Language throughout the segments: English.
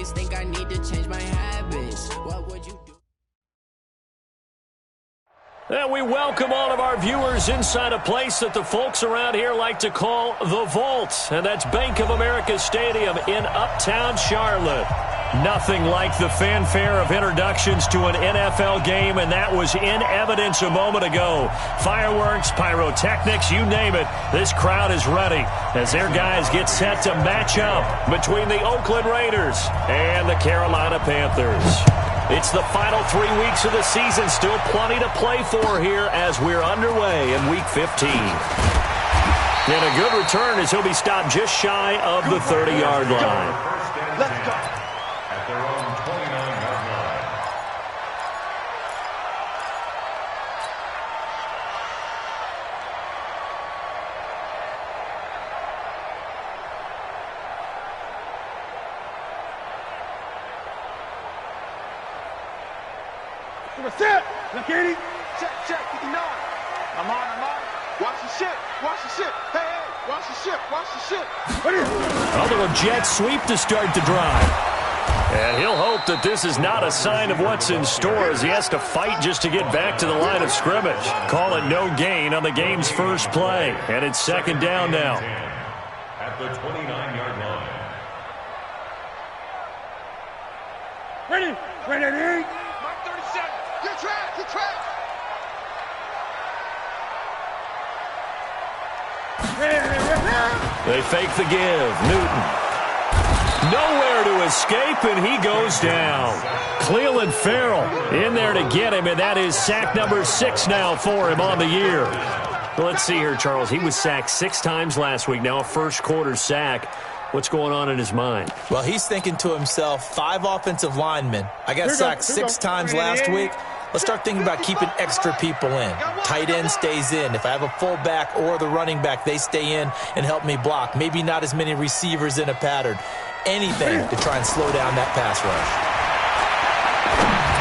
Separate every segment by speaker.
Speaker 1: always think I need to change my habits. What would you do?
Speaker 2: And we welcome all of our viewers inside a place that the folks around here like to call the Vault. And that's Bank of America Stadium in Uptown Charlotte. Nothing like the fanfare of introductions to an NFL game, and that was in evidence a moment ago. Fireworks, pyrotechnics, you name it. This crowd is ready as their guys get set to match up between the Oakland Raiders and the Carolina Panthers. It's the final 3 weeks of the season. Still plenty to play for here as we're underway in Week 15. And a good return as he'll be stopped just shy of the 30-yard line.
Speaker 3: Let's go.
Speaker 4: At their own 29-yard line.
Speaker 3: Set. Look, 80. Check, 59. I'm on. Watch the ship. Hey, watch the ship.
Speaker 2: A little jet sweep to start the drive. And he'll hope that this is not a sign of what's in store as he has to fight just to get back to the line of scrimmage. Call it no gain on the game's first play. And it's second down now.
Speaker 4: At the 29-yard line.
Speaker 3: Ready. Mark 37. Good track.
Speaker 2: They fake the give. Newton. Nowhere to escape, and he goes down. Cleveland Farrell in there to get him, and that is sack number 6 now for him on the year. Well, let's see here, Charles. He was sacked 6 times last week. Now a first-quarter sack. What's going on in his mind?
Speaker 5: Well, he's thinking to himself, 5 offensive linemen. I got sacked 6 times last week. Let's start thinking about keeping extra people in. Tight end stays in. If I have a fullback or the running back, they stay in and help me block. Maybe not as many receivers in a pattern. Anything to try and slow down that pass rush.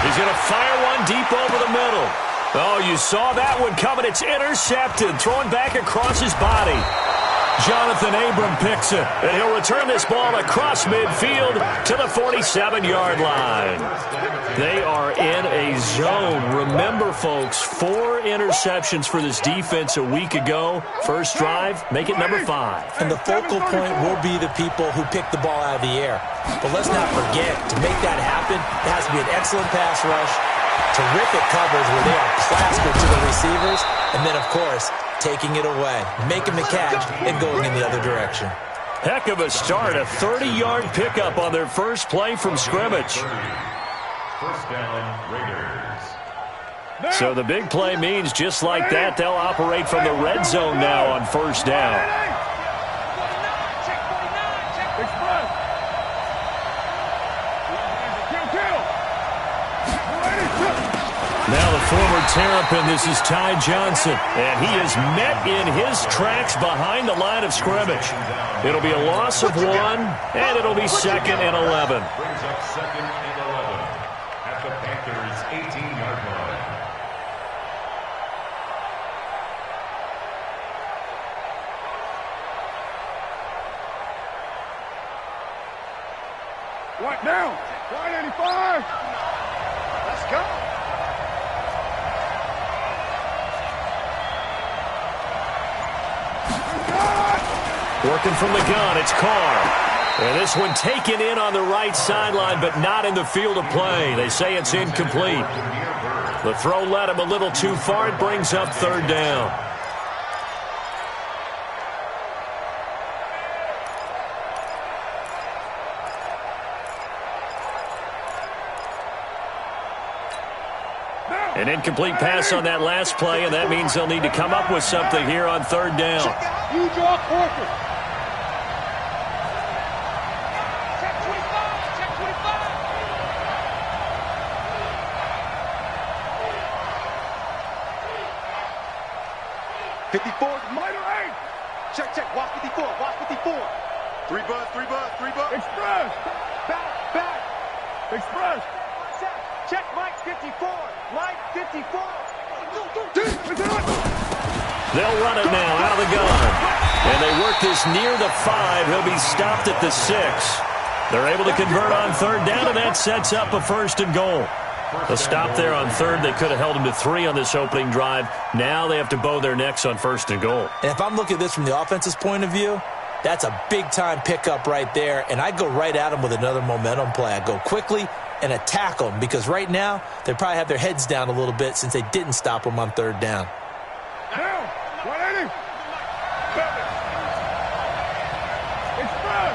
Speaker 2: He's going to fire one deep over the middle. Oh, you saw that one coming. It's intercepted. Thrown back across his body. Jonathan Abram picks it, and he'll return this ball across midfield to the 47-yard line. They are in a zone. Remember, folks, 4 interceptions for this defense a week ago. First drive, make it number 5.
Speaker 5: And the focal point will be the people who pick the ball out of the air. But let's not forget, to make that happen, it has to be an excellent pass rush, terrific coverage where they are plastered to the receivers, and then, of course, taking it away, making the catch, and going in the other direction.
Speaker 2: Heck of a start, a 30-yard pickup on their first play from scrimmage.
Speaker 4: First down, Raiders.
Speaker 2: So the big play means just like that, they'll operate from the red zone now on first down. Now the former Terrapin, this is Ty Johnson, and he is met in his tracks behind the line of scrimmage. It'll be a loss of 1, and it'll be 2nd and 11.
Speaker 4: Brings up 2nd and 11 at the Panthers' 18-yard line.
Speaker 3: What now? 185. Let's go.
Speaker 2: Working from the gun, it's Carr. And this one taken in on the right sideline, but not in the field of play. They say it's incomplete. The throw led him a little too far. It brings up 3rd down. An incomplete pass on that last play, and that means they'll need to come up with something here on 3rd down.
Speaker 3: You draw Corker. Check 25. 54, minor 8. Check. Watch 54. 3 buzz. Express. Back. Express. Check Mike 54. Mike 54.
Speaker 2: They'll run it now out of the gun. And they work this near the 5. He'll be stopped at the 6. They're able to convert on third down, and that sets up a 1st and goal. A stop there on third. They could have held them to 3 on this opening drive. Now they have to bow their necks on 1st and goal.
Speaker 5: And if I'm looking at this from the offense's point of view, that's a big-time pickup right there, and I go right at them with another momentum play. I go quickly and attack them because right now they probably have their heads down a little bit since they didn't stop them on third down.
Speaker 3: Down. 180. It's fun.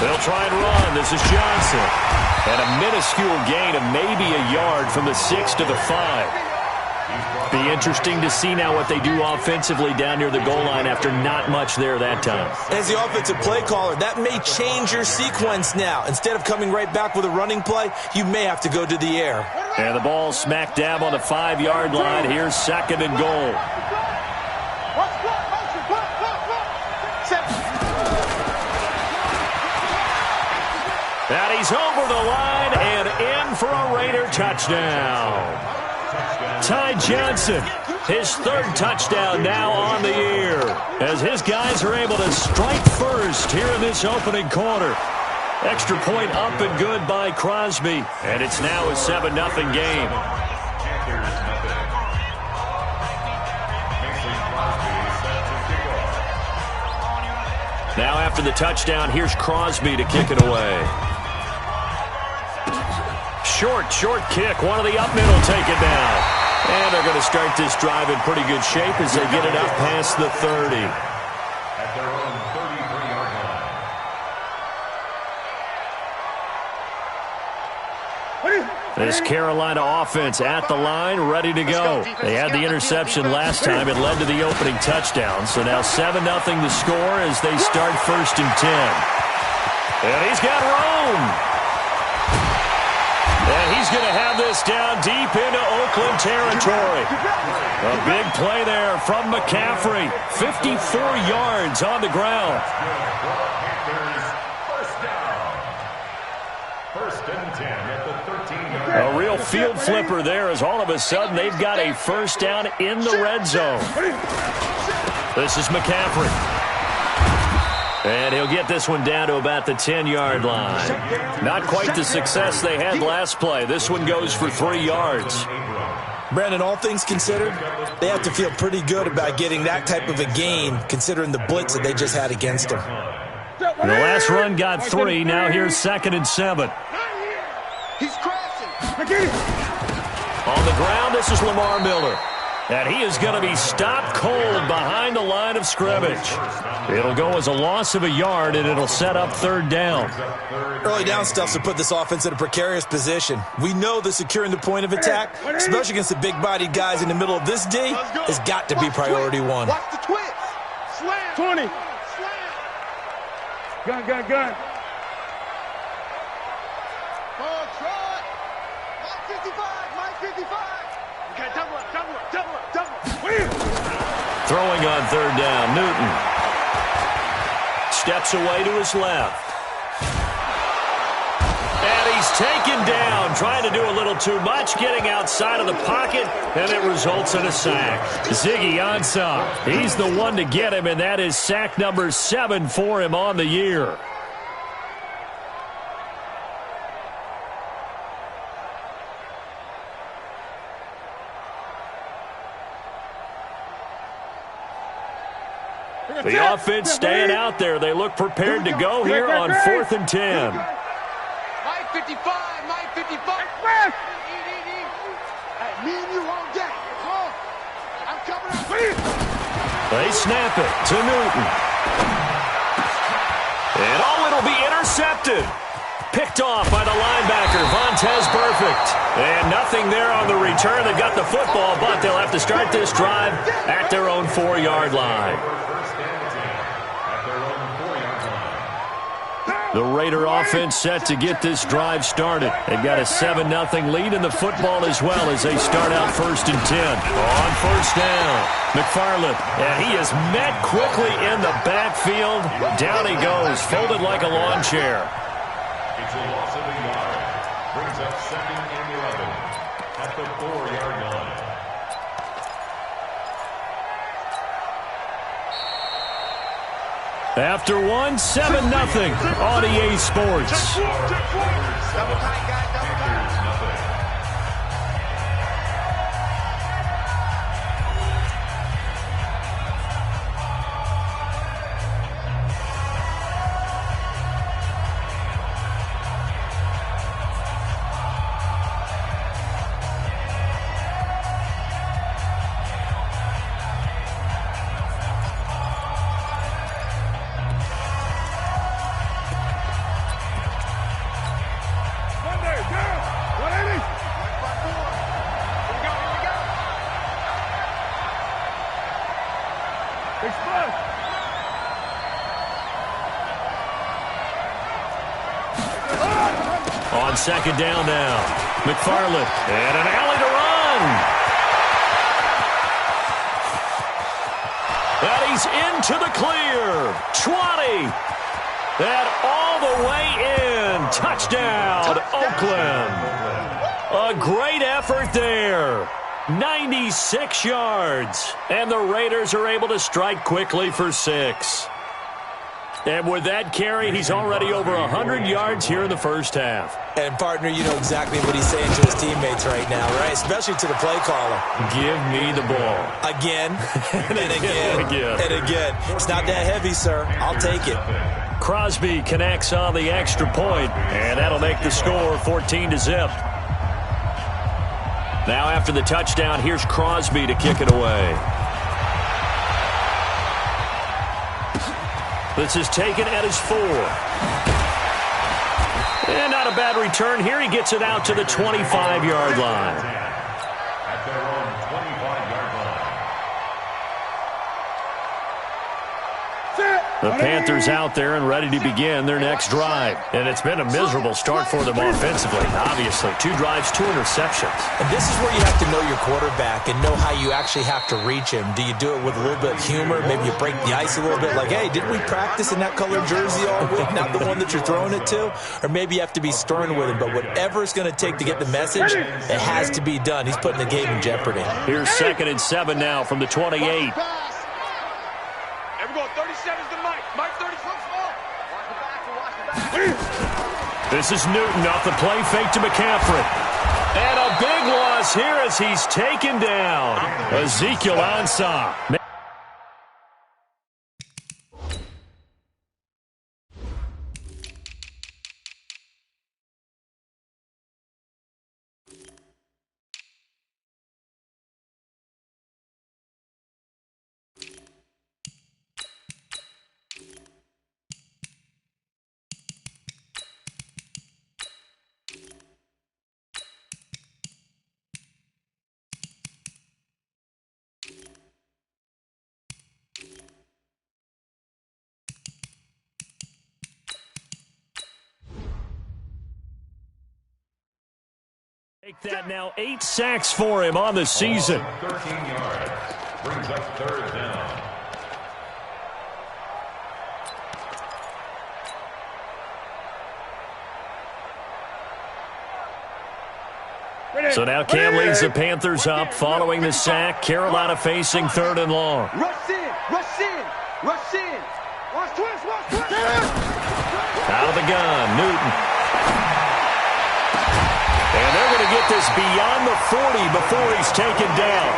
Speaker 2: They'll try and run. This is Johnson. And a minuscule gain of maybe a yard from the 6 to the 5. Be interesting to see now what they do offensively down near the goal line after not much there that time.
Speaker 5: As the offensive play caller, that may change your sequence now. Instead of coming right back with a running play, you may have to go to the air.
Speaker 2: And the ball smack dab on the 5-yard line. Here's 2nd and goal. And he's over the line and in for a Raider touchdown. Ty Johnson, his 3rd touchdown now on the year, as his guys are able to strike first here in this opening quarter. Extra point up and good by Crosby, and it's now a 7-0 game. Now after the touchdown, here's Crosby to kick it away. Short kick. One of the up middle take it down. And they're going to start this drive in pretty good shape as they get it up past the 30.
Speaker 4: At their own 33-yard line.
Speaker 2: This Carolina offense at the line, ready to go. They had the interception last time. It led to the opening touchdown. So now 7-0 the score as they start 1st and 10. And he's got room. And he's going to have this down deep into Oakland territory. A big play there from McCaffrey. 54 yards on the ground.
Speaker 4: First and 10 at the 13-yard.
Speaker 2: A real field flipper there as all of a sudden they've got a 1st down in the red zone. This is McCaffrey. And he'll get this one down to about the 10-yard line. Not quite the success they had last play. This one goes for 3 yards.
Speaker 5: Brandon, all things considered, they have to feel pretty good about getting that type of a gain considering the blitz that they just had against them.
Speaker 2: And the last run got 3. Now here's 2nd and 7.
Speaker 3: He's crashing.
Speaker 2: On the ground, this is Lamar Miller. And he is going to be stopped cold behind the line of scrimmage. It'll go as a loss of a yard, and it'll set up 3rd down.
Speaker 5: Early down stuff to put this offense in a precarious position. We know that securing the point of attack, especially against the big-bodied guys in the middle of this D, has got to be priority 1.
Speaker 3: Watch the twist. Slam. 20. Slam. Gun. Oh, try. Mike 55. Okay, double up.
Speaker 2: Throwing on 3rd down, Newton. Steps away to his left. And he's taken down, trying to do a little too much, getting outside of the pocket, and it results in a sack. Ziggy Ansah, he's the one to get him, and that is sack number 7 for him on the year. The offense staying out there. They look prepared to go here on 4th and 10.
Speaker 3: Mike 55. Hey, me and you all day. I'm coming up.
Speaker 2: They snap it to Newton. And it'll be intercepted. Picked off by the linebacker, Vontaze Burfict. And nothing there on the return. They got the football, but they'll have to start this drive at their own 4-yard line. The Raider offense set to get this drive started. They've got a 7-0 lead in the football as well as they start out 1st and 10. On 1st down, McFarland. And he is met quickly in the backfield. Down he goes, folded like a lawn chair.
Speaker 4: It's a loss of a yard. Brings up 2nd and 11. at the 4-yard line.
Speaker 2: After 1, 7-0 on EA Sports.
Speaker 3: Double tight, guys. Double tight.
Speaker 2: On second down now, McFarland, and an alley to run. And he's into the clear. 20. And all the way in. Touchdown, Oakland. A great effort there. 96 yards. And the Raiders are able to strike quickly for 6. And with that carry, he's already over 100 yards here in the first half.
Speaker 5: And, partner, you know exactly what he's saying to his teammates right now, right? Especially to the play caller.
Speaker 2: Give me the ball.
Speaker 5: Again, and again, and again. It's not that heavy, sir. I'll take it.
Speaker 2: Crosby connects on the extra point, and that'll make the score 14-0. Now after the touchdown, here's Crosby to kick it away. This is taken at his 4. And not a bad return here. He gets it out to the 25-yard line.
Speaker 4: At their own 25-yard line.
Speaker 2: The Panthers out there and ready to begin their next drive. And it's been a miserable start for them offensively, obviously. 2 drives, 2 interceptions.
Speaker 5: And this is where you have to know your quarterback and know how you actually have to reach him. Do you do it with a little bit of humor? Maybe you break the ice a little bit like, hey, didn't we practice in that colored jersey all week? Not the one that you're throwing it to? Or maybe you have to be stern with him. But whatever it's going to take to get the message, it has to be done. He's putting the game in jeopardy.
Speaker 2: Here's 2nd and 7 now from the 28.
Speaker 3: There we go. 37's the Mike. Mike 30 foot small. Watch the back. Watch the back.
Speaker 2: This is Newton off the play fake to McCaffrey. And a big loss here as he's taken down. Ezekiel Ansah. Take that now. 8 sacks for him on the season.
Speaker 4: 13 yards. Brings up 3rd down.
Speaker 2: So now Cam leads the Panthers up following the sack. Carolina facing 3rd and long.
Speaker 3: Rush in. Rush in. Rush in. Watch twist. Watch twist.
Speaker 2: Out of the gun, Newton. And they're going to get this beyond the 40 before he's taken down.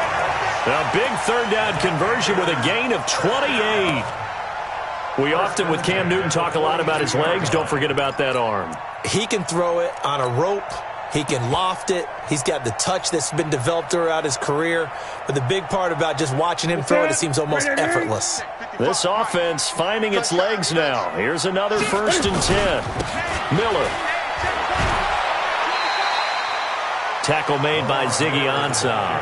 Speaker 2: A big 3rd down conversion with a gain of 28. We often, with Cam Newton, talk a lot about his legs. Don't forget about that arm.
Speaker 5: He can throw it on a rope. He can loft it. He's got the touch that's been developed throughout his career. But the big part about just watching him throw it seems almost effortless.
Speaker 2: This offense finding its legs now. Here's another 1st and 10. Miller. Tackle made by Ziggy Ansah.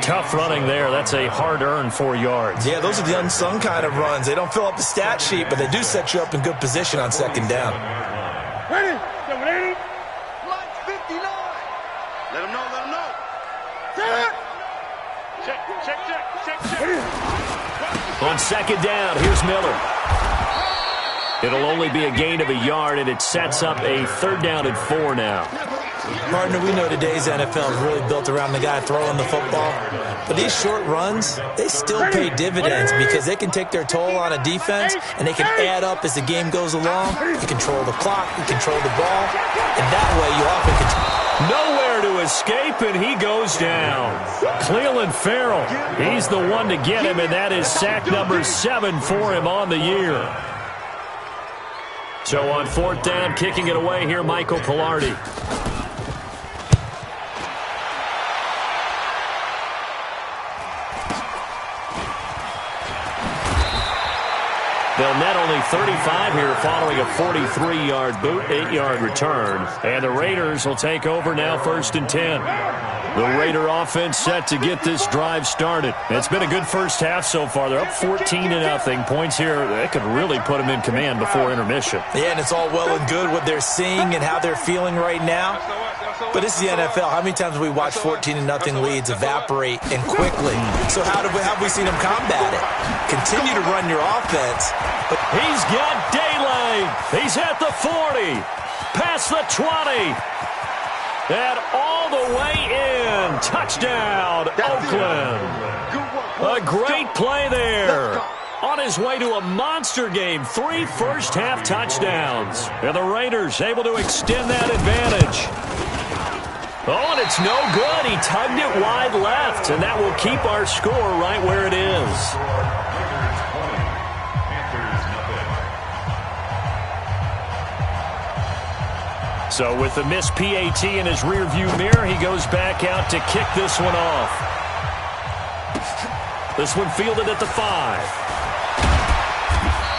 Speaker 2: Tough running there. That's a hard-earned 4 yards.
Speaker 5: Yeah, those are the unsung kind of runs. They don't fill up the stat sheet, but they do set you up in good position on 2nd down.
Speaker 3: Ready? Line 59. Let him know. Let him know. Check.
Speaker 2: On 2nd down, here's Miller. It'll only be a gain of a yard, and it sets up a 3rd down and 4 now.
Speaker 5: Partner, we know today's NFL is really built around the guy throwing the football. But these short runs, they still pay dividends because they can take their toll on a defense and they can add up as the game goes along. You control the clock, you control the ball, and that way you often control.
Speaker 2: Nowhere to escape, and he goes down. Clelin Ferrell, he's the one to get him, and that is sack number 7 for him on the year. So on 4th down, kicking it away here, Michael Pilardi. They'll net only 35 here following a 43-yard boot, 8-yard return. And the Raiders will take over now 1st and 10. The Raider offense set to get this drive started. It's been a good first half so far. They're up 14-0. Points here, that could really put them in command before intermission.
Speaker 5: Yeah, and it's all well and good what they're seeing and how they're feeling right now. But this is the NFL. How many times have we watched 14-0 leads evaporate and quickly? So how have we seen them combat it? Continue to run your offense. But
Speaker 2: he's got daylight. He's at the 40. Past the 20. And all the way in. Touchdown, Oakland. A great play there. On his way to a monster game. 3 first-half touchdowns. And the Raiders able to extend that advantage. Oh, and it's no good. He tugged it wide left, and that will keep our score right where it is. So with the missed PAT in his rearview mirror, he goes back out to kick this one off. This one fielded at the 5.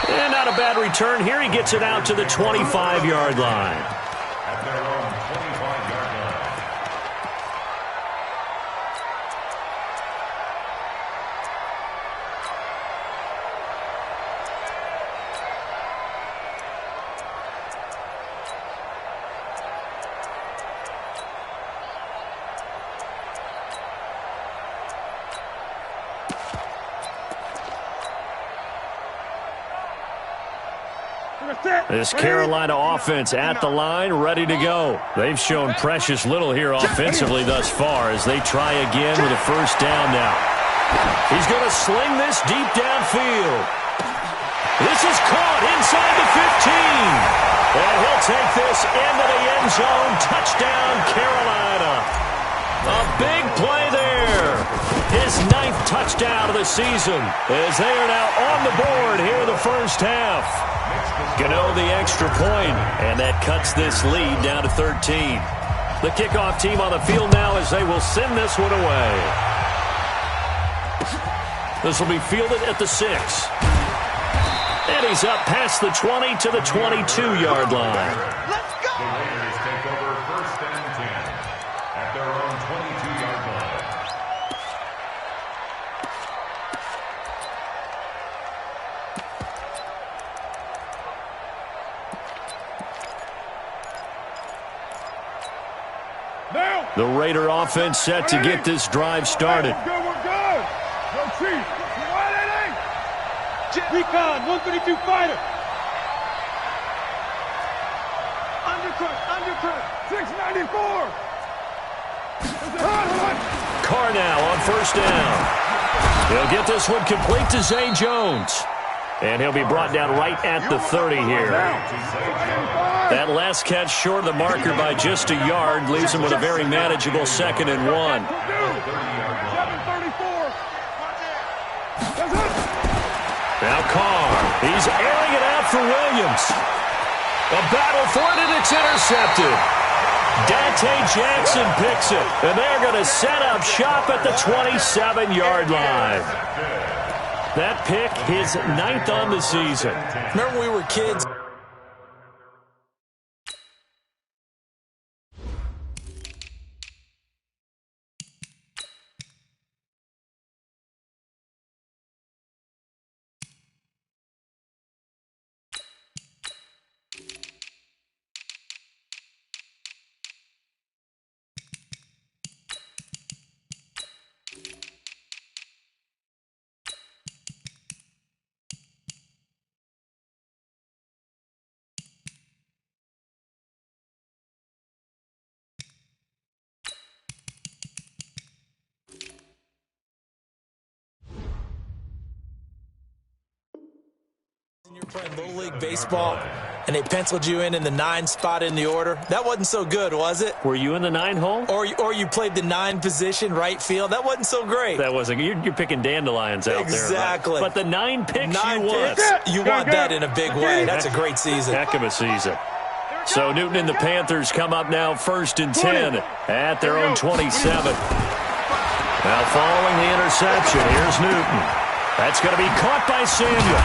Speaker 2: And not a bad return here. He gets it out to the 25-yard line.
Speaker 4: At their own 25-yard line.
Speaker 2: This Carolina offense at the line, ready to go. They've shown precious little here offensively thus far as they try again with a first down now. He's going to sling this deep downfield. This is caught inside the 15. And he'll take this into the end zone. Touchdown, Carolina. A big play there. His 9th touchdown of the season as they are now on the board here in the first half. Gano the extra point, and that cuts this lead down to 13. The kickoff team on the field now as they will send this one away. This will be fielded at the 6. And he's up past the 20 to the 22-yard line.
Speaker 3: Let's go!
Speaker 4: The Raiders take over 1st and 10 at their own 22-yard line.
Speaker 2: The Raider offense set to get this drive started.
Speaker 3: We're good. No cheat. Recon, 132 fighter. Undercut, 694.
Speaker 2: Carr now on first down. He'll get this one complete to Zay Jones. And he'll be brought down right at the 30 here. That last catch short of the marker by just a yard leaves him with a very manageable 2nd and 1. Now Carr, he's airing it out for Williams. A battle for it, and it's intercepted. Dante Jackson picks it, and they're going to set up shop at the 27-yard line. That pick, his 9th on the season.
Speaker 5: Remember we were kids? You're playing Little League Baseball, and they penciled you in the 9 spot in the order. That wasn't so good, was it?
Speaker 2: Were you in the 9 hole?
Speaker 5: Or you played the 9 position, right field. That wasn't so great.
Speaker 2: That wasn't. You're picking dandelions out there.
Speaker 5: Exactly.
Speaker 2: Right? But the 9 picks
Speaker 5: 9
Speaker 2: you want.
Speaker 5: picks, you want that in a big way. That's a great season.
Speaker 2: Heck of a season. So Newton and the Panthers come up now 1st and 10 at their own 27. Now following the interception, here's Newton. That's going to be caught by Samuel.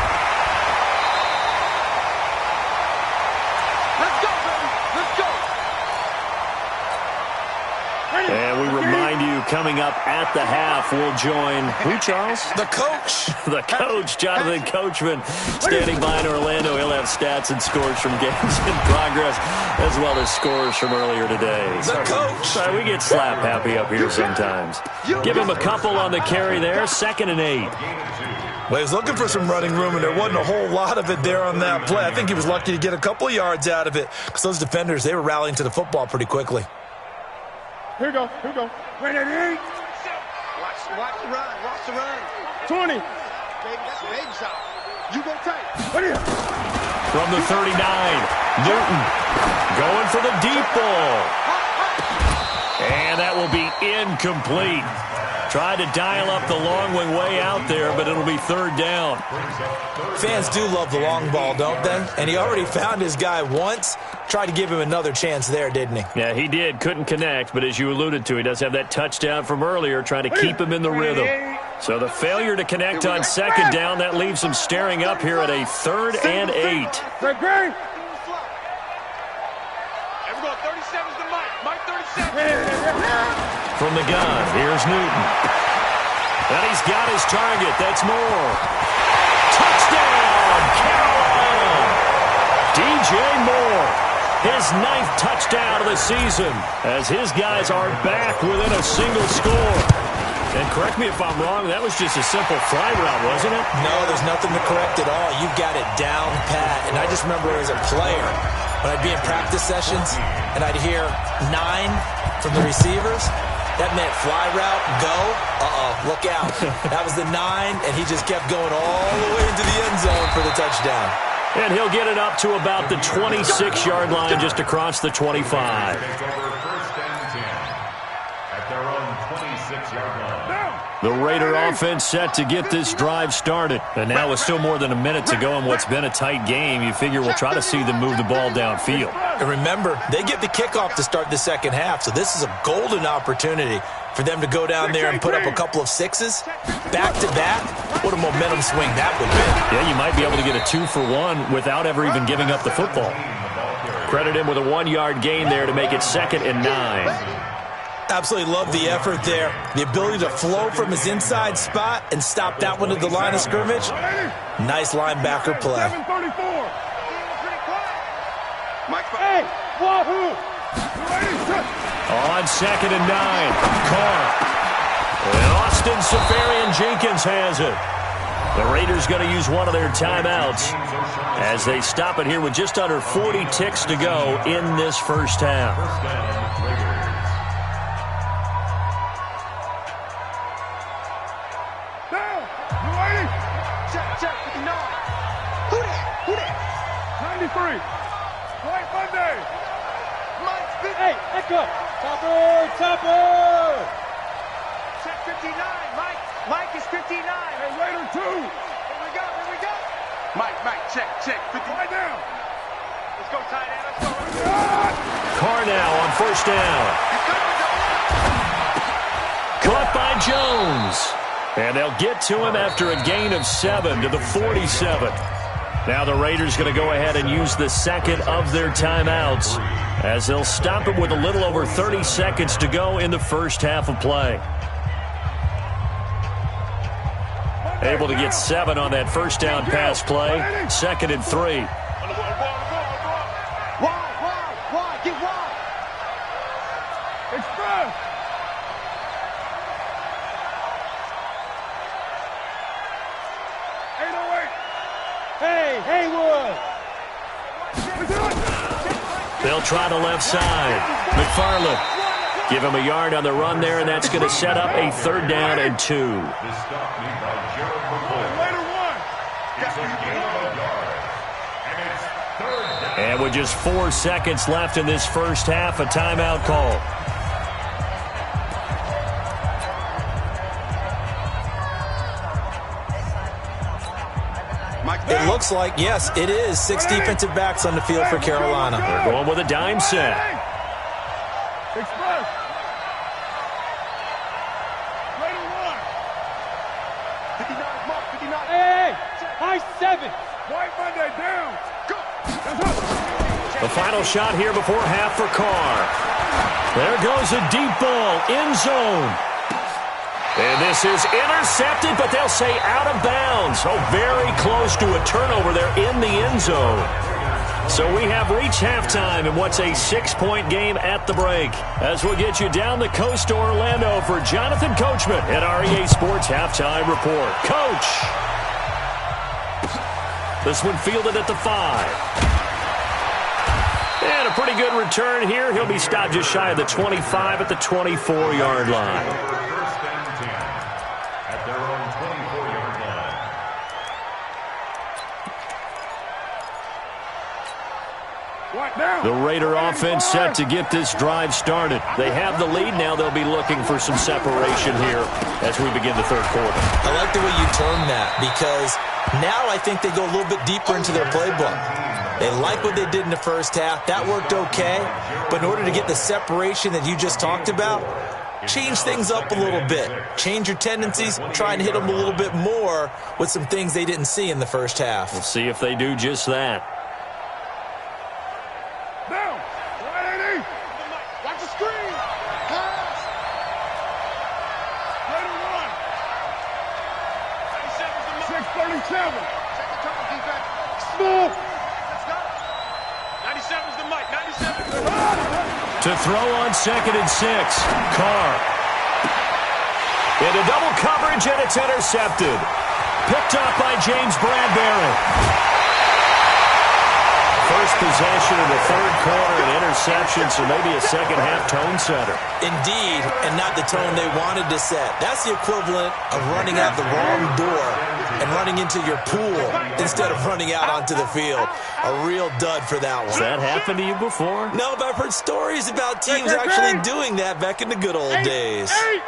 Speaker 2: And we remind you, coming up at the half, we'll join who, Charles?
Speaker 5: The coach.
Speaker 2: The coach, Jonathan Coachman, standing by in Orlando. He'll have stats and scores from games in progress, as well as scores from earlier today.
Speaker 5: The coach.
Speaker 2: Sorry, we get slap happy up here sometimes. Give him a couple on the carry there, 2nd and 8.
Speaker 5: Well, he was looking for some running room, and there wasn't a whole lot of it there on that play. I think he was lucky to get a couple of yards out of it, because those defenders, they were rallying to the football pretty quickly.
Speaker 3: Here we go. Wait, 8. Watch the run. Watch the run. 20. Baby, that's a baby shot. You go tight. What are you?
Speaker 2: From the 39, Newton going for the deep ball. And that will be incomplete. Tried to dial up the long way out there, but it'll be 3rd down. Fans do love the long ball, don't they? And he already found his guy once. Tried to give him another chance there, didn't he? Yeah, he did. Couldn't connect, but as you alluded to, he does have that touchdown from earlier, trying to keep him in the rhythm. So the failure to connect on 2nd down, that leaves him staring up here at a 3rd and 8.
Speaker 3: Everyone, 37's the Mike. Mike 37.
Speaker 2: From the gun, here's Newton. And he's got his target. That's Moore. Touchdown, Carolina! DJ Moore, his 9th touchdown of the season, as his guys are back within a single score. And correct me if I'm wrong, that was just a simple fly route, wasn't it?
Speaker 5: No, there's nothing to correct at all. You've got it down pat. And I just remember as a player, when I'd be in practice sessions, and I'd hear 9 from the receivers, that meant fly route, go, look out. That was the 9, and he just kept going all the way into the end zone for the touchdown.
Speaker 2: And he'll get it up to about the 26-yard line, just across the 25. The Raider offense set to get this drive started. And now with still more than a minute to go in what's been a tight game, you figure we'll try to see them move the ball downfield.
Speaker 5: And remember, they get the kickoff to start the second half, so this is a golden opportunity for them to go down there and put up a couple of 6s back-to-back. What a momentum swing that would be.
Speaker 2: Yeah, you might be able to get a 2-for-1 without ever even giving up the football. Credit him with a 1-yard gain there to make it 2nd and 9.
Speaker 5: Absolutely love the effort there. The ability to flow from his inside spot and stop that one at the line of scrimmage. Nice linebacker play.
Speaker 3: 734. Mike, hey, wahoo!
Speaker 2: On 2nd and 9, Carr. And Austin Safarian-Jenkins has it. The Raiders going to use one of their timeouts as they stop it here with just under 40 ticks to go in this first half.
Speaker 3: Check, 59. Who that? 93. White Monday. Mike 50. Hey, echo. Topper. Check 59. Mike is 59. Hey, Raider 2. Here we go. Mike, check. 50. Right down. Let's go, tight end. Let's go.
Speaker 2: Carr now on 1st down. Caught by Jones. And they'll get to him after a gain of 7 to the 47. Now the Raiders going to go ahead and use the 2nd of their timeouts as they'll stop him with a little over 30 seconds to go in the first half of play. Able to get 7 on that first down pass play. 2nd and 3.
Speaker 3: Wide, get wide. Express. Hey, Haywood!
Speaker 2: They'll try the left side. McFarland, give him a yard on the run there, and that's going to set up a 3rd down and 2. And with just 4 seconds left in this first half, a timeout call.
Speaker 5: It looks like, yes, it is 6 defensive backs on the field for Carolina.
Speaker 2: They're going with a dime set.
Speaker 3: Express. Ready to run. 59, mark, 59. Hey, high 7. White Monday down. Go.
Speaker 2: The final shot here before half for Carr. There goes a deep ball, end zone. And this is intercepted, but they'll say out of bounds. Oh, very close to a turnover there in the end zone. So we have reached halftime in what's a 6-point game at the break. As we'll get you down the coast to Orlando for Jonathan Coachman at our EA Sports Halftime Report. Coach! This one fielded at the 5. And a pretty good return here. He'll be stopped just shy of the 25 at the 24-yard line. The Raider offense set to get this drive started. They have the lead. Now they'll be looking for some separation here as we begin the third quarter.
Speaker 5: I like the way you term that, because now I think they go a little bit deeper into their playbook. They like what they did in the first half. That worked okay. But in order to get the separation that you just talked about, change things up a little bit. Change your tendencies. Try and hit them a little bit more with some things they didn't see in the first half.
Speaker 2: We'll see if they do just that.
Speaker 3: Down. 180. Watch the screen. Pass. Ready to run. 637. Check the tunnel defense. Small. Let's go. 97's the mic. 97.
Speaker 2: To throw on 2nd and 6. Carr. Into double coverage, and it's intercepted. Picked up by James Bradbury. First possession of the third quarter, an interception, so maybe a second-half tone setter.
Speaker 5: Indeed, and not the tone they wanted to set. That's the equivalent of running out the wrong door and running into your pool instead of running out onto the field. A real dud for that one.
Speaker 2: Has that happened to you before?
Speaker 5: No, but I've heard stories about teams actually doing that back in the good old days.
Speaker 3: Eight.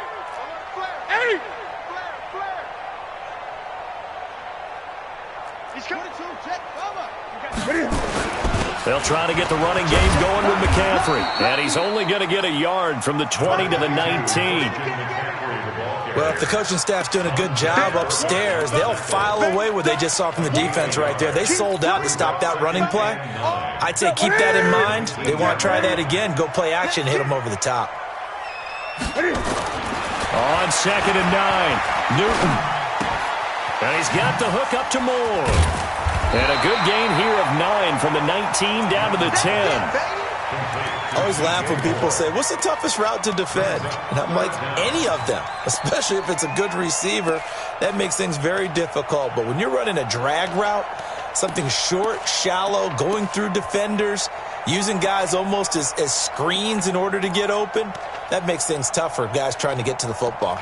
Speaker 3: He's coming to check.
Speaker 2: They'll try to get the running game going with McCaffrey. And he's only going to get a yard from the 20 to the 19.
Speaker 5: Well, if the coaching staff's doing a good job upstairs, they'll file away what they just saw from the defense right there. They sold out to stop that running play. I'd say keep that in mind. They want to try that again. Go play action, hit them over the top.
Speaker 2: On 2nd and 9, Newton. And he's got the hook up to Moore. And a good gain here of 9 from the 19 down to the 10.
Speaker 5: I always laugh when people say, what's the toughest route to defend? And I'm like, any of them, especially if it's a good receiver. That makes things very difficult. But when you're running a drag route, something short, shallow, going through defenders, using guys almost as screens in order to get open, that makes things tough for guys trying to get to the football.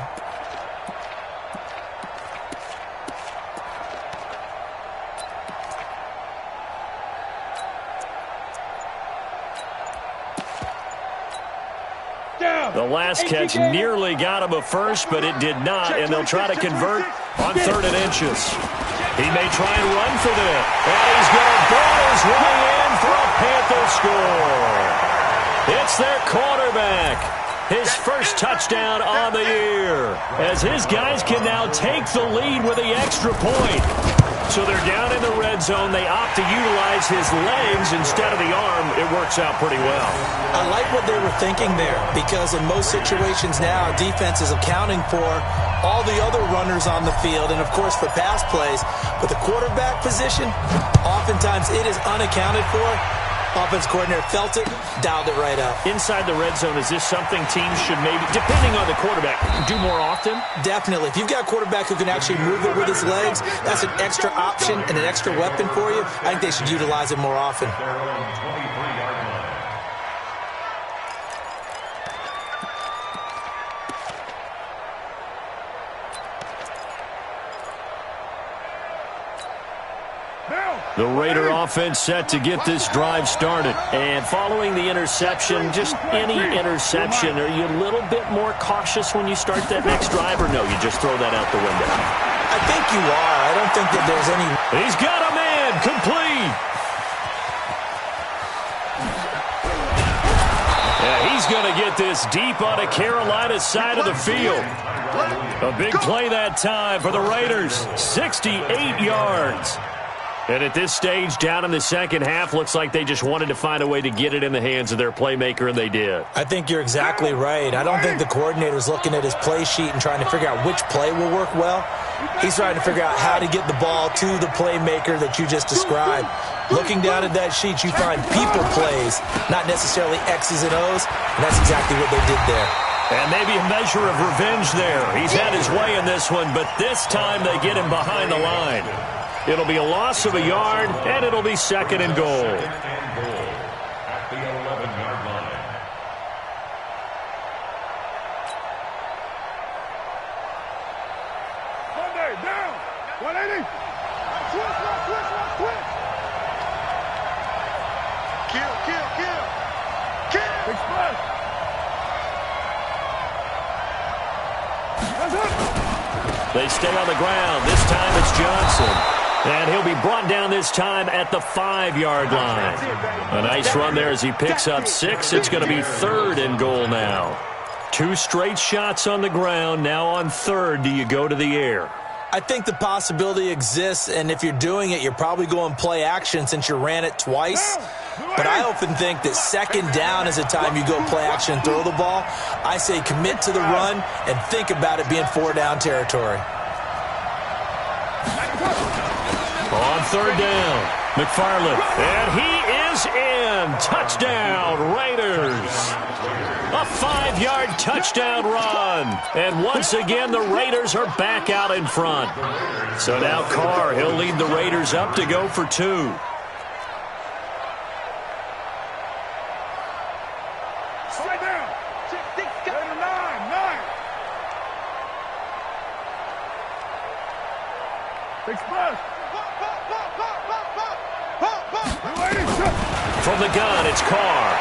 Speaker 2: The last catch nearly got him a first, but it did not, and they'll try to convert on 3rd and inches. He may try and run for this, and he's going to ball his way in for a Panther score. It's their quarterback. His first touchdown on the year, as his guys can now take the lead with the extra point. So they're down in the red zone. They opt to utilize his legs instead of the arm. It works out pretty well.
Speaker 5: I like what they were thinking there, because in most situations now, defense is accounting for all the other runners on the field and, of course, for pass plays. But the quarterback position, oftentimes it is unaccounted for. Offense coordinator felt it, dialed it right up.
Speaker 2: Inside the red zone, is this something teams should maybe, depending on the quarterback, do more often?
Speaker 5: Definitely. If you've got a quarterback who can actually move it with his legs, that's an extra option and an extra weapon for you. I think they should utilize it more often.
Speaker 3: Now.
Speaker 2: The Raider offense set to get this drive started. And following the interception, just any interception, are you a little bit more cautious when you start that next drive, or no, you just throw that out the window?
Speaker 5: I think you are. I don't think that there's any...
Speaker 2: He's got a man, complete. Yeah, he's going to get this deep on the Carolina side of the field. A big play that time for the Raiders, 68 yards. And at this stage, down in the second half, looks like they just wanted to find a way to get it in the hands of their playmaker, and they did.
Speaker 5: I think you're exactly right. I don't think the coordinator's looking at his play sheet and trying to figure out which play will work well. He's trying to figure out how to get the ball to the playmaker that you just described. Looking down at that sheet, you find people plays, not necessarily X's and O's, and that's exactly what they did there.
Speaker 2: And maybe a measure of revenge there. He's had his way in this one, but this time they get him behind the line. It'll be a loss of a yard, and it'll be second and goal.
Speaker 4: At the 11-yard line.
Speaker 3: Monday, down. 180. Switch. Kill. Express.
Speaker 2: They stay on the ground. This time it's Johnson. And he'll be brought down this time at the 5-yard line. A nice run there as he picks up 6. It's going to be third and goal now. 2 straight shots on the ground. Now on third, do you go to the air?
Speaker 5: I think the possibility exists, and if you're doing it, you're probably going play action since you ran it twice. But I often think that second down is a time you go play action and throw the ball. I say commit to the run and think about it being 4-down territory.
Speaker 2: On third down, McFarland, and he is in. Touchdown, Raiders. A 5-yard touchdown run. And once again, the Raiders are back out in front. So now Carr, he'll lead the Raiders up to go for 2.
Speaker 3: Slide down. 9. Express.
Speaker 2: From the gun, it's Carr.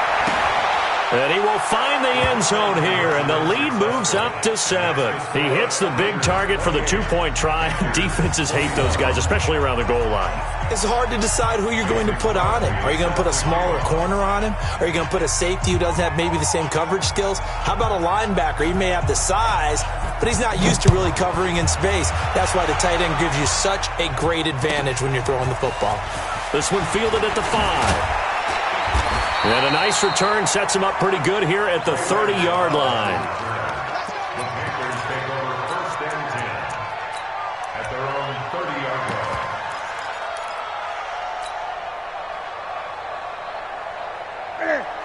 Speaker 2: And he will find the end zone here, and the lead moves up to 7. He hits the big target for the 2-point try. Defenses hate those guys, especially around the goal line.
Speaker 5: It's hard to decide who you're going to put on him. Are you going to put a smaller corner on him? Are you going to put a safety who doesn't have maybe the same coverage skills? How about a linebacker? He may have the size, but he's not used to really covering in space. That's why the tight end gives you such a great advantage when you're throwing the football.
Speaker 2: This one fielded at the 5. And a nice return sets him up pretty good here at the 30-yard line.
Speaker 4: The Panthers take over first and 10 at their own 30-yard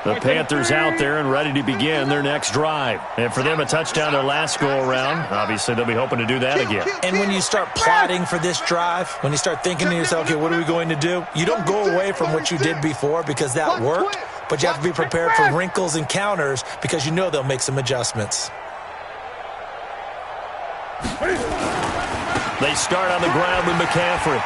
Speaker 4: line.
Speaker 2: The Panthers out there and ready to begin their next drive. And for them, a touchdown their last go-around. Obviously, they'll be hoping to do that again.
Speaker 5: And when you start plotting for this drive, when you start thinking to yourself, okay, what are we going to do? You don't go away from what you did before because that worked, but you have to be prepared for wrinkles and counters because you know they'll make some adjustments.
Speaker 2: They start on the ground with McCaffrey.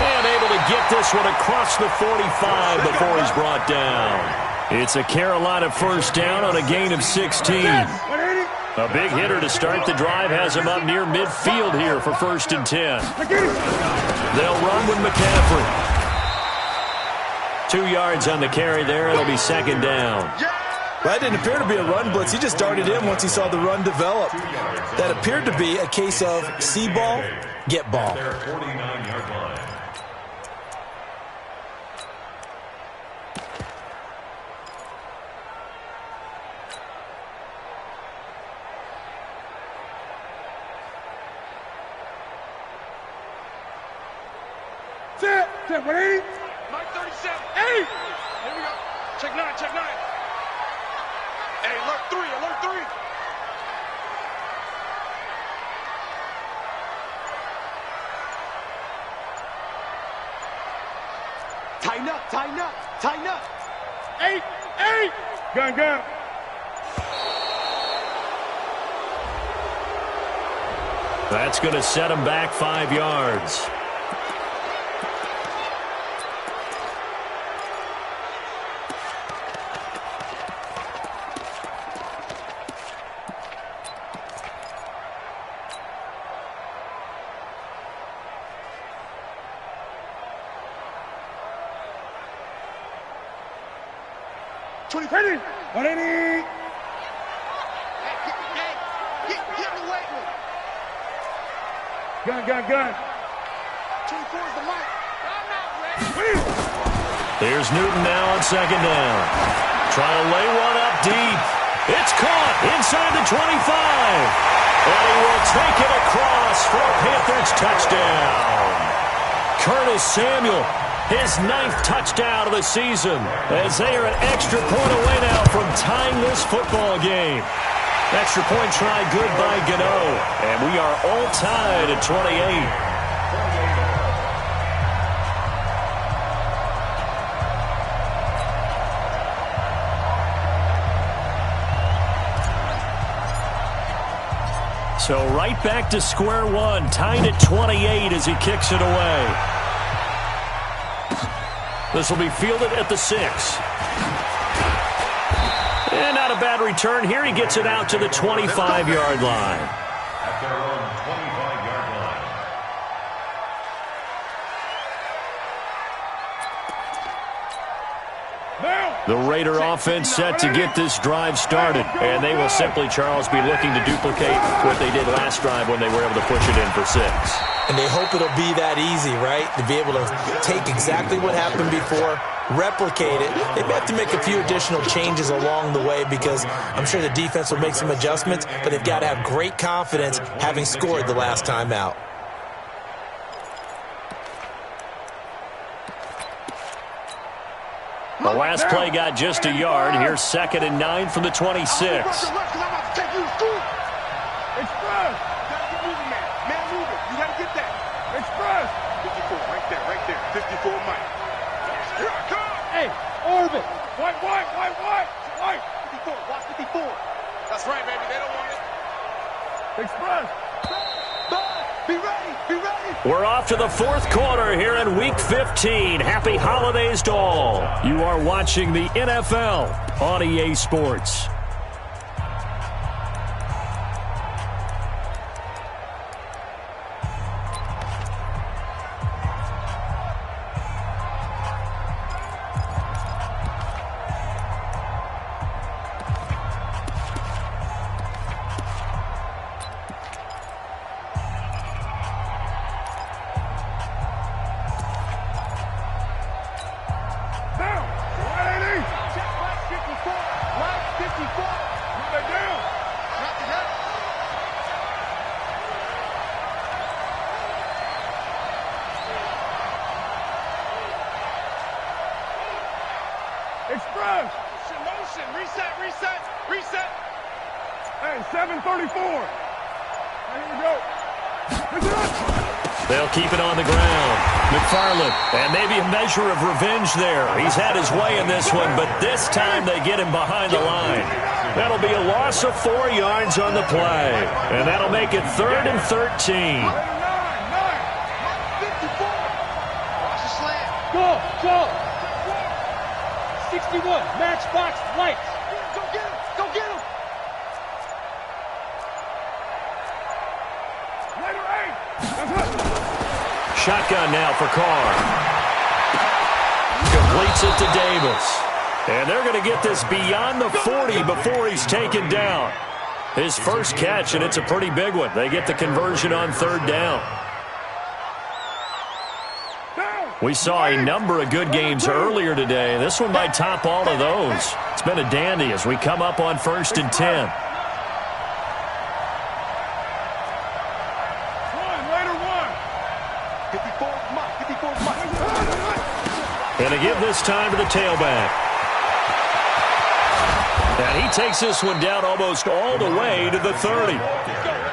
Speaker 2: And able to get this one across the 45 before he's brought down. It's a Carolina first down on a gain of 16. A big hitter to start the drive has him up near midfield here for first and 10. They'll run with McCaffrey. 2 yards on the carry there. It'll be second down.
Speaker 5: That didn't appear to be a run blitz. He just darted in once he saw the run develop. That appeared to be a case of see ball, get ball.
Speaker 4: Their 49-yard line.
Speaker 3: Set. 180. Mike 37. Hey. Here we go. Check 9. Hey, alert 3. Tighten up. 8. Gun.
Speaker 2: That's going to set him back 5 yards.
Speaker 3: 20. Ready? 180. Get the weight room. Gun. 24 is the mic. I'm not ready.
Speaker 2: There's Newton now on second down. Trying to lay one up deep. It's caught inside the 25. And he will take it across for a Panthers touchdown. Curtis Samuel, his 9th touchdown of the season, as they are an extra point away now from tying this football game. Extra point try good by Gano. And we are all tied at 28. So right back to square one, tied at 28 as he kicks it away. This will be fielded at the 6. And not a bad return here. He gets it out to the 25-yard line.
Speaker 4: At their own 25-yard line.
Speaker 2: The Raider offense set to get this drive started. And they will simply, Charles, be looking to duplicate what they did last drive when they were able to push it in for 6.
Speaker 5: And they hope it'll be that easy, right? To be able to take exactly what happened before, replicate it. They may have to make a few additional changes along the way because I'm sure the defense will make some adjustments, but they've got to have great confidence having scored the last time out.
Speaker 2: The last play got just a yard. Here's 2nd and 9 from the 26.
Speaker 3: Express. Man moving. You got to get that. Express. 54, right there. 54, Mike. Here I come. Hey, orbit. White. 54, watch 54. That's right, baby. They don't want it. Express. Be ready.
Speaker 2: We're off to the 4th quarter here in Week 15. Happy holidays to all. You are watching the NFL on EA Sports.
Speaker 3: Express. Motion. Reset. Hey, 7:34. Here we go.
Speaker 2: They'll keep it on the ground. McFarland, and maybe a measure of revenge there. He's had his way in this one, but this time they get him behind the line. That'll be a loss of 4 yards on the play, and that'll make it 3rd and 13.
Speaker 3: Go. 61, matchbox lights. Go get him. Later 8.
Speaker 2: Shotgun now for Carr. Completes it to Davis. And they're going to get this beyond the 40 before he's taken down. His first catch, and it's a pretty big one. They get the conversion on 3rd down. We saw a number of good games earlier today. This one might top all of those. It's been a dandy as we come up on 1st and 10. And they give this time to the tailback. And he takes this one down almost all the way to the 30.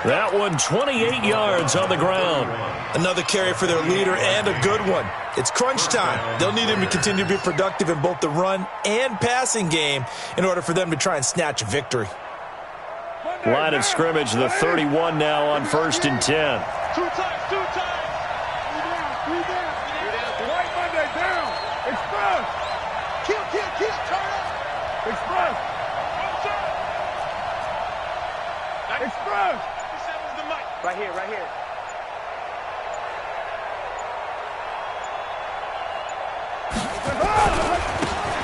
Speaker 2: That one 28 yards on the ground.
Speaker 5: Another carry for their leader and a good one. It's crunch time. They'll need him to continue to be productive in both the run and passing game in order for them to try and snatch a victory.
Speaker 2: Line of scrimmage, the 31 now on 1st and 10.
Speaker 3: Two times. Three down. White Monday down. Express. Kill. Turn up. Express. Express. Right here.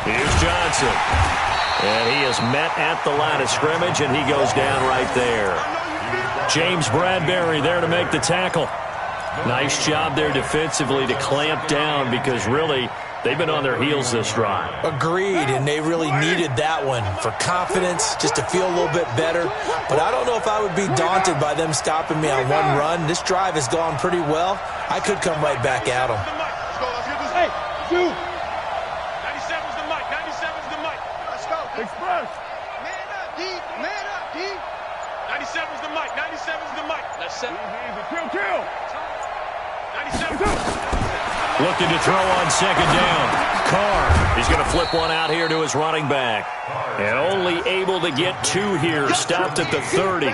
Speaker 2: Here's Johnson. And he is met at the line of scrimmage, and he goes down right there. James Bradbury there to make the tackle. Nice job there defensively to clamp down because really they've been on their heels this drive.
Speaker 5: Agreed, and they really needed that one for confidence, just to feel a little bit better. But I don't know if I would be daunted by them stopping me on one run. This drive has gone pretty well. I could come right back at them.
Speaker 3: Hey, two. 97's the mic. 97's the mic. Let's go. Express. Man up, D. Man up, D. 97's the mic. 97's the mic. Let's set. Easy. Kill. 97.
Speaker 2: Looking to throw on second down. Carr, he's going to flip one out here to his running back. And only able to get 2 here. Stopped at the 30.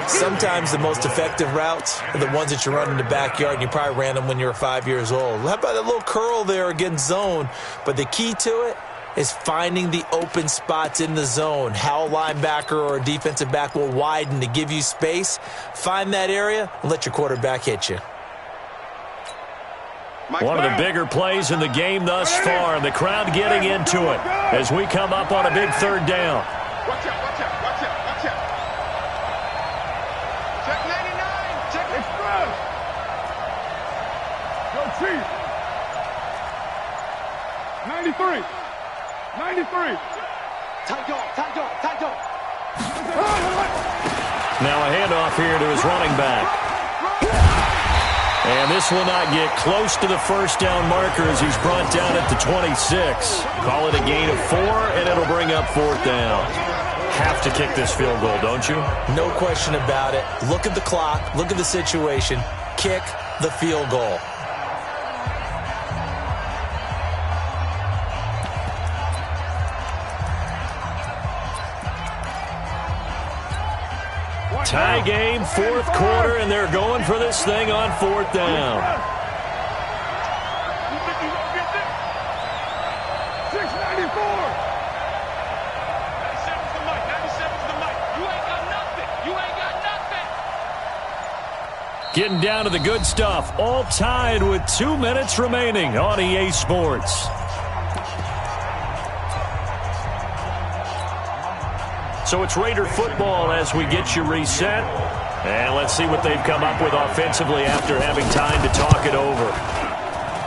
Speaker 5: Sometimes the most effective routes are the ones that you run in the backyard, and you probably ran them when you were 5 years old. How about that little curl there against zone? But the key to it is finding the open spots in the zone. How a linebacker or a defensive back will widen to give you space. Find that area and let your quarterback hit you.
Speaker 2: One of the bigger plays in the game thus far, and the crowd getting into it as we come up on a big third down.
Speaker 3: Watch out, watch out, watch out, watch out. Check 99, check express. Go Chief. 93. 93. Tight dog.
Speaker 2: Now a handoff here to his running back. And this will not get close to the first down marker as he's brought down at the 26. Call it a gain of 4, and it'll bring up 4th down. Have to kick this field goal, don't you?
Speaker 5: No question about it. Look at the clock. Look at the situation. Kick the field goal.
Speaker 2: Tie game, 4th quarter, and they're going for this thing on 4th down.
Speaker 3: 694. 97's the mic. 97's the mic. You ain't got nothing. You ain't got nothing.
Speaker 2: Getting down to the good stuff. All tied with 2 minutes remaining on EA Sports. So it's Raider football as we get you reset. And let's see what they've come up with offensively after having time to talk it over.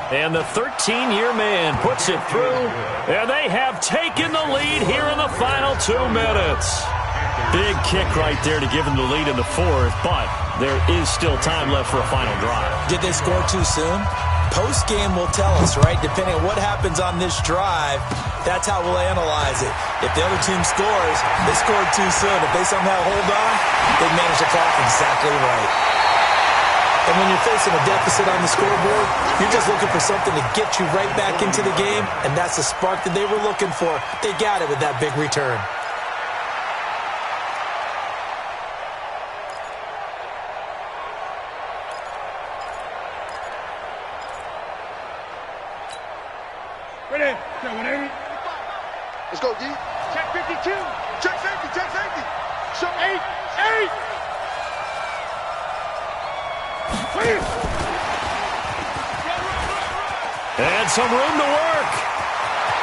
Speaker 2: And the 13-year man puts it through. And they have taken the lead here in the final 2 minutes. Big kick right there to give them the lead in the 4th. But there is still time left for a final drive.
Speaker 5: Did they score too soon? Post-game will tell us, right? Depending on what happens on this drive, that's how we'll analyze it. If the other team scores, they scored too soon. If they somehow hold on, they manage the clock exactly right. And when you're facing a deficit on the scoreboard, you're just looking for something to get you right back into the game, and that's the spark that they were looking for. They got it with that big return.
Speaker 3: Ready? Check 180. Let's go, D. Check 52. Check safety, check safety. Show 8. Clear.
Speaker 2: And some room to work.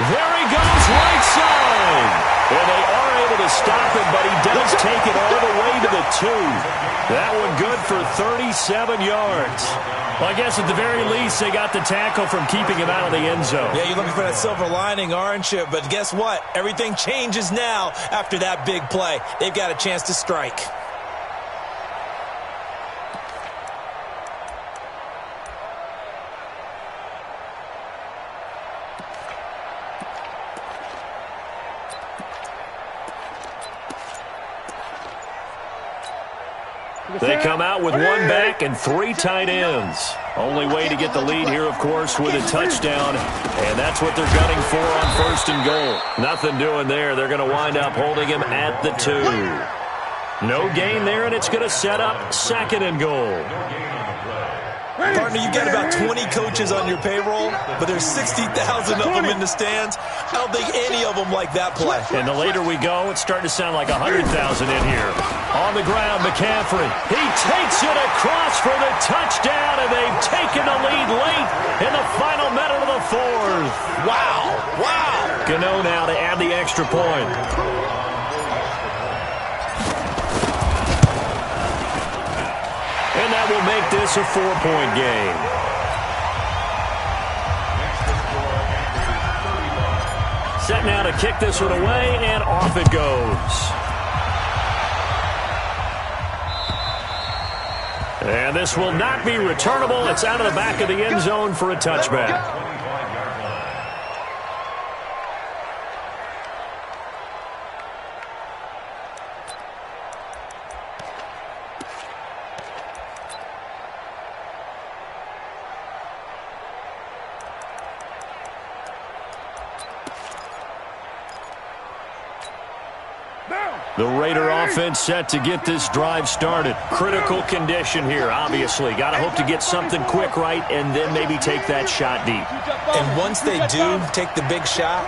Speaker 2: There he goes, right side. And they are able to stop him, but he does take it all the way to the 2. That one good for 37 yards. Well, I guess at the very least, they got the tackle from keeping him out of the end zone.
Speaker 5: Yeah, you're looking for that silver lining, aren't you? But guess what? Everything changes now after that big play. They've got a chance to strike.
Speaker 2: They come out with 1 back and 3 tight ends. Only way to get the lead here, of course, with a touchdown. And that's what they're gunning for on 1st and goal. Nothing doing there. They're going to wind up holding him at the 2. No gain there, and it's going to set up 2nd and goal.
Speaker 5: Partner, you got about 20 coaches on your payroll, but there's 60,000 of them in the stands. I don't think any of them like that play.
Speaker 2: And the later we go, it's starting to sound like 100,000 in here. On the ground, McCaffrey. He takes it across for the touchdown, and they've taken the lead late in the final minute of the fourth.
Speaker 5: Wow.
Speaker 2: Gano now to add the extra point. And that will make this a 4-point game. Set now to kick this one away, and off it goes. And this will not be returnable. It's out of the back of the end zone for a touchback. The Raider offense set to get this drive started. Critical condition here, obviously. Got to hope to get something quick right and then maybe take that shot deep.
Speaker 5: And once they do take the big shot,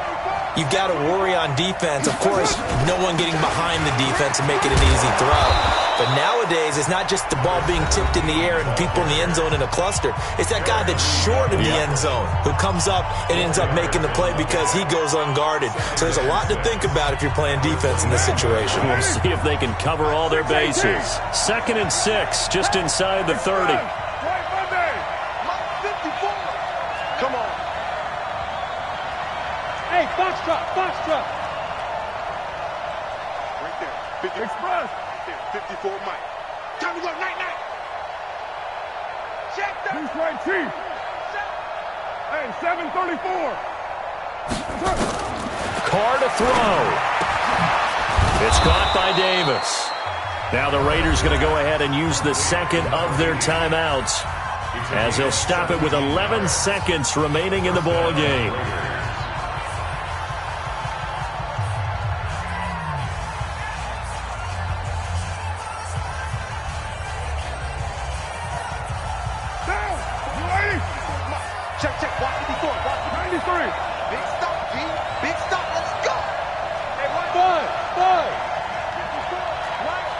Speaker 5: you've got to worry on defense. Of course, no one getting behind the defense and making an easy throw. But nowadays, it's not just the ball being tipped in the air and people in the end zone in a cluster. It's that guy that's short of the end zone who comes up and ends up making the play because he goes unguarded. So there's a lot to think about if you're playing defense in this situation.
Speaker 2: We'll see if they can cover all their bases. 2nd and 6, just inside the 30.
Speaker 3: Come on. Hey, box drop. Right there. 50 Express. 54 Mike. Time to go, night. Check that. He's right, Chief. Hey, 734.
Speaker 2: Carr to throw. It's caught by Davis. Now the Raiders going to go ahead and use the second of their timeouts as they'll stop it with 11 seconds remaining in the ball game.
Speaker 3: Check. Watch 54. Watch 93. Big stop, G. Big stop. Let's go. Hey, what? Five.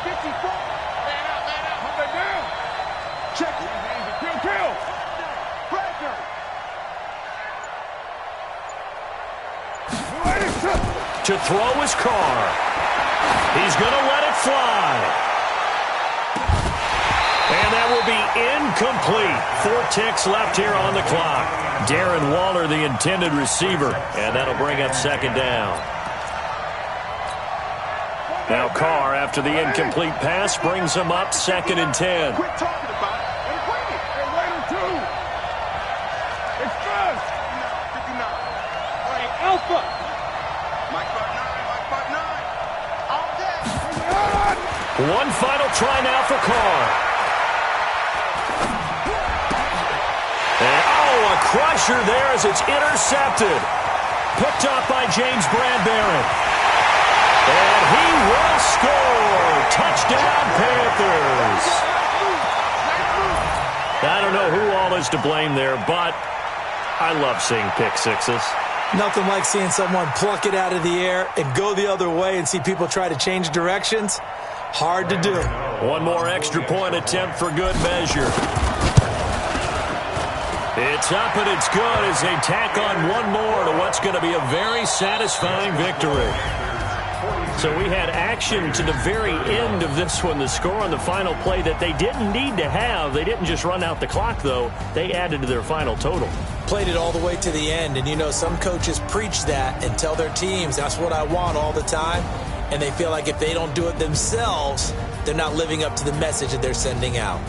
Speaker 3: 54. Man out. Hold that down. Check it. Kill. Bradbury.
Speaker 2: To throw is Carr. He's going to let it fly. And that will be incomplete. 4 ticks left here on the clock. Darren Waller, the intended receiver. And that'll bring up 2nd down. Now Carr, after the incomplete pass, brings him up 2nd and 10.
Speaker 3: Quit talking about it and bring it. Hey, Raider 2. Express. 59. Hey, Alpha. Mike 59. All day.
Speaker 2: One final try now for Carr. A crusher there as it's intercepted. Picked off by James Bradbury. And he will score. Touchdown, Panthers. I don't know who all is to blame there, but I love seeing pick sixes.
Speaker 5: Nothing like seeing someone pluck it out of the air and go the other way and see people try to change directions. Hard to do.
Speaker 2: One more extra point attempt for good measure. It's up and it's good as they tack on one more to what's going to be a very satisfying victory. So we had action to the very end of this one. The score on the final play that they didn't need to have. They didn't just run out the clock, though. They added to their final total.
Speaker 5: Played it all the way to the end. And, you know, some coaches preach that and tell their teams, that's what I want all the time. And they feel like if they don't do it themselves, they're not living up to the message that they're sending out.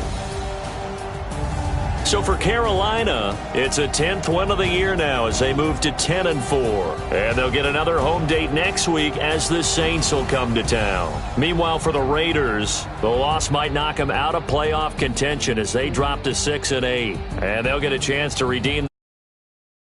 Speaker 2: So for Carolina, it's a 10th win of the year now as they move to 10-4. And they'll get another home date next week as the Saints will come to town. Meanwhile, for the Raiders, the loss might knock them out of playoff contention as they drop to 6-8. And they'll get a chance to redeem